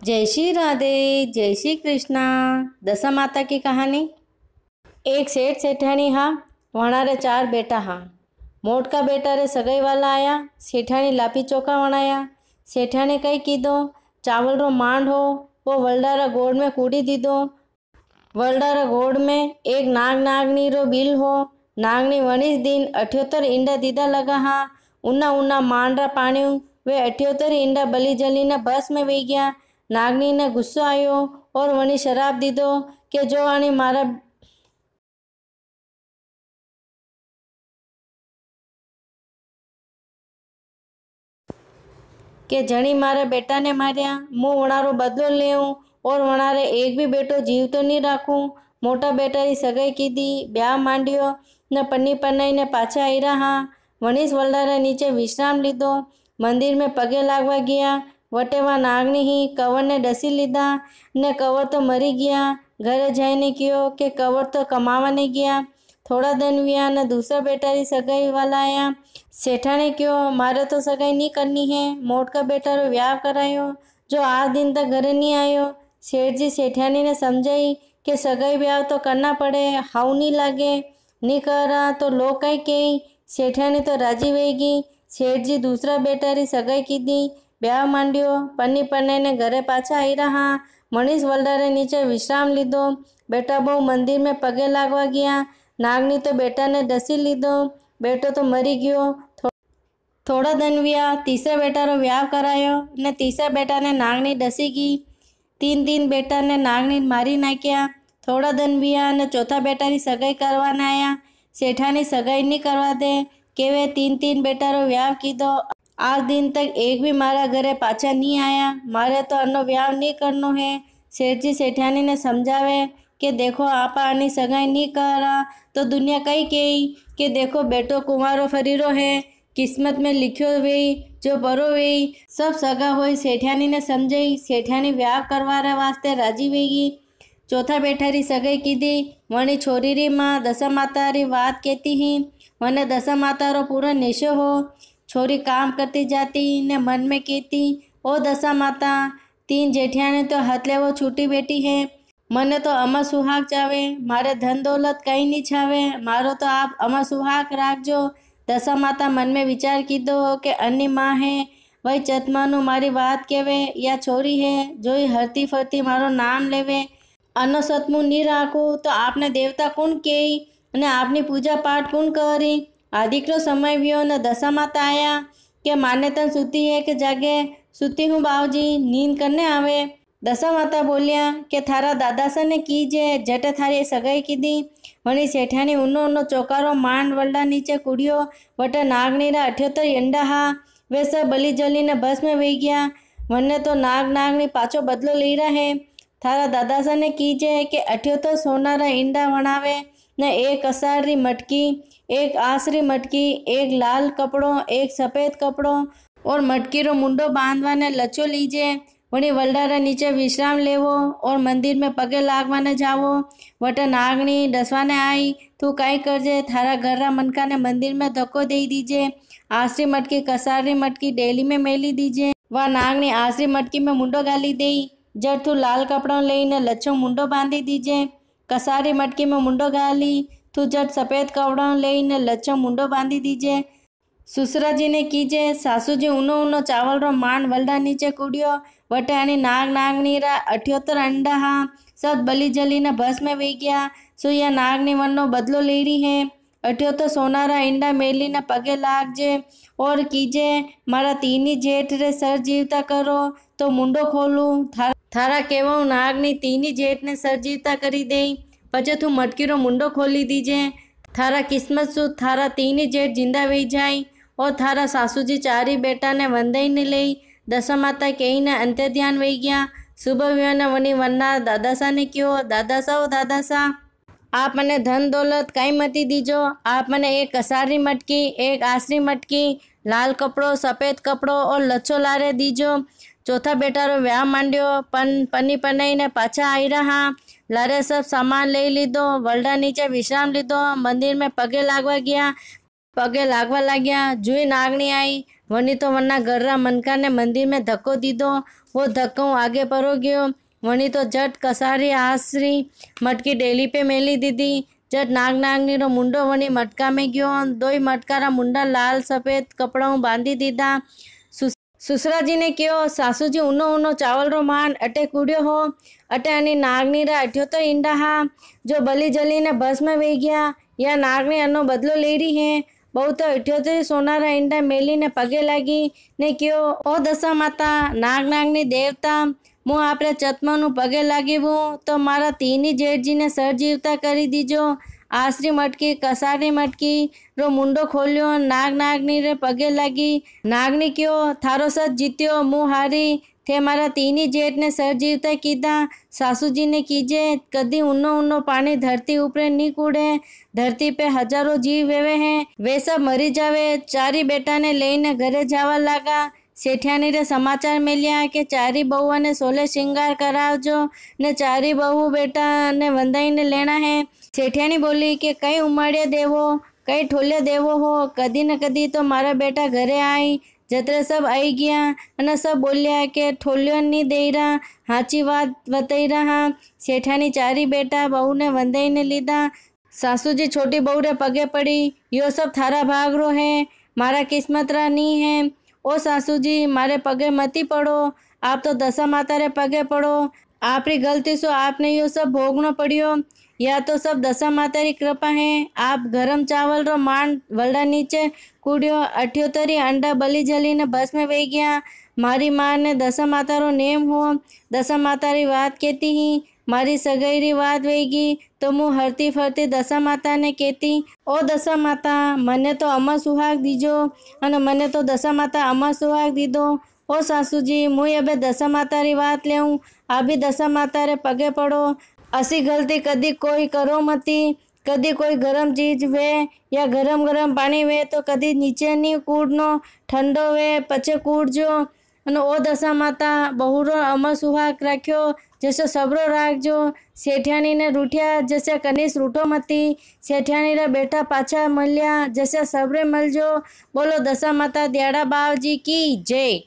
जय श्री राधे, जय श्री कृष्णा। दशा माता की कहानी। एक सेठ सेठानी हा, वणारे 4 बेटा हा। मोट का बेटा रे सगाई वाला आया, सेठानी लापी चोखा वणाया। सेठानी कई कीधो, चावल रो मांड हो वो वलडारा गोड़ में कूड़ी दीधो। वलडारा गोड़ में एक नागनी रो बिल हो। नागनी 19 दिन 78 ईंडा दीदा लगा हा। उन्ना उन्ना मांडरा पाणी वे 78 ईंडा बली जली ने बस में वे गया। नागनी ने गुस्सो आयो और वनी शराब दीधो कि जो आनी मारा के जणी मारा बेटा ने मारिया, मुँ वणारो बदलो लेऊं और वणारे एक भी बेटो जीव तो नहीं राखूं। मोटा बेटा री सगाई कीधी, ब्याह मांडियो ने पन्नी पन्नाई ने पाछा आई रहा। वनीस वलडारा नीचे विश्राम लीधो। मंदिर में पगे लागवा गया। वटेवा नागनी ही कंवर ने डसी लीधा ने कंवर तो मरी गया। घरे जाईने कहो कि कंवर तो कमावा ने गया। थोड़ा दिन विया ने दूसरा बेटा री सगाई वाला आया। सेठाने कहो मारे तो सगाई नहीं करनी है। मोट का बेटा रो ब्याह करायो जो आज दिन तक घरे नहीं आयो। सेठ जी सेठानी ने समझाई कि सगाई ब्याह तो करना पड़े, हाउ नहीं लागे, नहीं करा तो लोग कई कही। सेठानी तो राजी वेगी। सेठ जी दूसरा बेटा री सगाई कीधी, ब्याह मांडियो, पन्नी पन्ने ने घरे पाछा आई रहा। मनीष वलडारे नीचे विश्राम लीधो। बेटा बहु मंदिर में पगे लागवा गया। नागनी तो बेटा ने डसी लीधो, बेटो तो मरी गयो। थोड़ा दिन विया, तीसरा बेटा रो ब्याह करायो ने तीसरा बेटा ने नागनी डसी गई। 3 बेटा ने नागनी मारी नाख्या। थोड़ा दिन विया ने चौथा बेटा री सगाई करवाने आया। सेठानी सगाई नहीं करवा दे के वे 3 बेटा रो ब्याह कीधो। आज दिन तक एक भी मारा घरे पाछा नहीं आया। मारे तो अन्नो ब्याह नहीं करनो है। सेठ जी सेठानी ने समझावे कि देखो आप आनी सगाई नहीं करा तो दुनिया कई कही कि देखो बेटो कुंवारो फरीरो है, किस्मत में लिखियो वेई जो बरो वेई। सब सगा होई सेठानी ने समझाई। सेठानी ब्याह करवाने वास्ते राजी वेगी। चौथा बेटा री सगाई कीधी। वणी छोरी री माँ दशा माता री बात कहती ही। वने दशा माता रो पूरा नेशो हो। छोरी काम करती जाती ने मन में कहती, ओ दशा माता 3 जेठियाने तो हाथ लेवो छूटी बेटी है। मने तो अमर सुहाग चावे, मारे धन दौलत कहीं नहीं छावे, मारो तो आप अमर सुहाग राखजो। दशा माता मन में विचार कीधो कि अन्नी माँ है वही चतमानु मारी बात केवे या छोरी है जो ही हरती फरती मारो नाम लेवे। अनो सतमु नहीं राखू तो आपने देवता कौन कही ने आपनी पूजा पाठ कौन करी। आदिकरो समय वियो ने दशा माता आया कि माने तन सुती है कि जागे। सुती हूँ बाबूजी, नींद करने आवे। दशा माता बोलिया कि थारा दादा सा ने कीजे जटे थारी सगाई कीधी। वणी सेठानी उन्नो उन्नो चौकारो मांड वलडा नीचे कुड़ियो। वटे नागनी रा 78 एंडा हा। वे सब बली जली ने बस में वे गया। वने तो नागनी पाछो बदलो ले रहा है। थारा दादा सा ने कीजे कि 78 सोना रा ईंडा वणावे ने एक असार री मटकी, एक आसरी मटकी, एक लाल कपड़ो, एक सफेद कपड़ो और मटकी रो मुंडो बांधवा ने लचो लीजे। वणी वलडारा नीचे विश्राम लेवो और मंदिर में पगे लागवाने जावो। वटे नागनी डसवाने आई, तू काई करजे, थारा घर रा मनका ने मंदिर में धक्को दे दीजे। आसरी मटकी कसारी मटकी डेली में मेली दीजे। वह नागनी आसरी मटकी में मुंडो गाली देई। जब तू लाल कपड़ों लईने लच्छो मुंडो बांधी दीजे। कसारी मटकी में मुंडो गाली, तू जट सफेद कपड़ों लईने लच्छो मुंडो बांधी दीजे। ससुरा जी ने कीजे। सासू जी उनो उनो चावल रो मांड वलडा नीचे कूड़ियो। वटे आनी नागनी रा 78 अंडा हा। सब बली जली ने भस में वे गया। सो या नागनी वनो बदलो ले रही है। 78 सोना रा इंडा मेली ने पगे लागजे और कीजे मारा 3 जेठ रे सर जीवता करो तो मुंडो खोलू। थारा केवो नागनी 3 जेठ ने सर जीवता करी दे पछे तू मटकी रो मुंडो खोली दीजे। थारा किस्मत सु थारा 3 जेठ जिंदा वे जाए और थारा सासू जी 4 बेटा ने वंदई ने ले। दशा माता कही ने अंत्य ध्यान वे गया। सुबह व्यो ने वनी वन्ना दादा सा ने क्यों, दादा सा आप मने धन दौलत कई मती दीजो। आप मने एक कसारी मटकी, एक आसरी मटकी, लाल कपड़ो, सफेद कपड़ो और लच्छो लारे दीजो। चौथा बेटा रो ब्याह मांडियो। पन्नी पन्नाई ने पाछा आई रहा। लारे सब सामान ले लीधो। वलडा नीचे विश्राम लीधो। मंदिर में पगे लागवा गया। पगे लागवा लाग्या। जुई नागनी आई। वनी तो वन्ना घर रा मनका ने मंदिर में धक्को दीधो वो धक्कों आगे परो गयो। वणी तो झट कसारी आसरी मटकी डेली पे मेली दीदी। झट नाग नागनी रो मुंडो वणी मटका में गयो। दोई मटकारा मुंडा लाल सफेद कपड़ों बांधी दीदा। सुसरा जी ने कहो, सासू जी उनो उनो चावल रो मान अटे कूड़ियो हो। अटे अनी नागनी रा अठ्यो तो ईंडा हा जो बली जली ने बस में वे गया। या नागनी अनो बदलो ले रही है। बहु तो अठ्यो तो सोनारा ईंडा मेली ने पगे लागी ने कहो, ओ दशा माता नाग नागनी देवता मु आपरे चतमानु पगे लागीवू तो मारा तीनी जेठजी ने सर जीवता करी दीजो। आसरी मटकी कसारी मटकी रो मुंडो खोलियो। नाग नागनी रे पगे लागी। नागनी क्यों थारो सच जीत्यो मु हारी थे मारा तीनी जेठ ने सर जीवता कीधा। सासू जी ने कीजे कदी उन्नो उन्नो पानी धरती ऊपरे नी कूड़े। धरती पे हजारों जीव वेवे हैं वे सब मरी जावे। चारी बेटा ने लेने घरे जावा लागा। सेठियानी रे समाचार मिलिया कि चारी बहुआ ने सोले श्रृंगार करावजो ने चारी बहू बेटा ने वंदाई ने लेना है। सेठियानी बोली कि कई उमाड़िया देवो कई ठोलिया देवो हो। कदी न कदी तो मारा बेटा घरे आई। जतरे सब आई गया अने सब बोलिया कि ठोलियो नी दे रहा हाची बात बताई रहा। सेठियानी चारी बेटा बहू ने वंदाई ने लीधा। सासू जी छोटी बहू रे पगे पड़ी, यो सब थारा भाग रो है मारा किस्मत रा नी है। ओ सासू जी मारे पगे मती पड़ो, आप तो दशा माता रे पगे पड़ो। आपरी गलती सो आपने यो सब भोगनो पड़ियो। या तो सब दशा माता री कृपा है। आप गरम चावल रो मान वलडा नीचे कूड़ियो। अठ्योतरी अंडा बली जली ने बस में वे गया। मारी मां ने दशा माता रो नेम हो। दशा माता री बात कहती ही मारी सगाई री बात वेगी तो मु हरती फरती दशा माता ने कहती, ओ दशा माता मने तो अमर सुहाग दीजो अने मने तो दशा माता अमर सुहाग दीदो। ओ सासू जी मुई अबे दशा माता री बात लेऊं, आप भी दशा माता रे पगे पड़ो। असी गलती कदी कोई करो मती। कदी कोई गरम चीज वे या गरम गरम पानी वे तो कदी नीचे नहीं कूड़नो। ठंडो वे पचे कूड़जो। अने ओ दशा माता बहुरो अमर सुहाग राख्यो जैसे सबरो राखजो। सेठियानी ने रूठिया जैसे कनीस रूठो मती। सेठियानी रे बेटा पाछा मल्या जैसे सबरे मलजो। बोलो दशा माता दयाड़ा बावजी की जय।